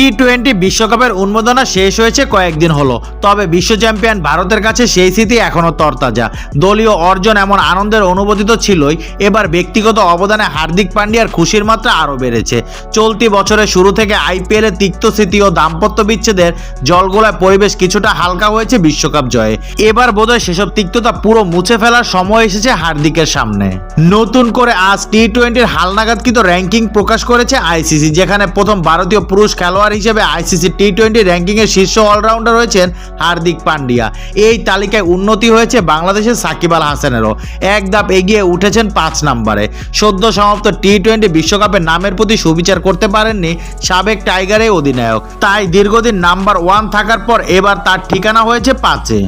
টি-20 বিশ্বকাপের উন্মোদনা শেষ হয়েছে কয়েকদিন হলো, তবে বিশ্ব চ্যাম্পিয়ন ভারতের কাছে সেই স্মৃতি এখনও তরতাজা। দলীয় অর্জন এমন আনন্দের অনুভূতি তো ছিলই, এবার ব্যক্তিগত অবদানে হার্দিক পান্ডিয়ার খুশির মাত্রা আরও বেড়েছে। চলতি বছরের শুরু থেকে আইপিএলের তিক্ত স্মৃতি ও দাম্পত্য বিচ্ছেদের জলগোলায় পরিবেশ কিছুটা হালকা হয়েছে বিশ্বকাপ জয়ে। এবার বোধহয় সেসব তিক্ততা পুরো মুছে ফেলার সময় এসেছে হার্দিকের সামনে। নতুন করে আজ টি-20-র হালনাগাদকৃত র্যাঙ্কিং প্রকাশ করেছে আইসিসি, যেখানে প্রথম ভারতীয় পুরুষ খেলোয়াড় হিসেবে আইসিসি টি-20 র্যাঙ্কিংয়ের শীর্ষ অলরাউন্ডার হয়েছেন হার্দিক পান্ডিয়া। এই তালিকায় উন্নতি হয়েছে বাংলাদেশের সাকিব আল হাসানেরও, এক ধাপ এগিয়ে উঠেছেন 5 নম্বরে। সদ্য সমাপ্ত টি-20 বিশ্বকাপের নামের প্রতি সুবিচার করতে পারেননি সাবেক টাইগারের অধিনায়ক, তাই দীর্ঘদিন নাম্বার 1 থাকার পর এবার তার ঠিকানা হয়েছে 5-এ।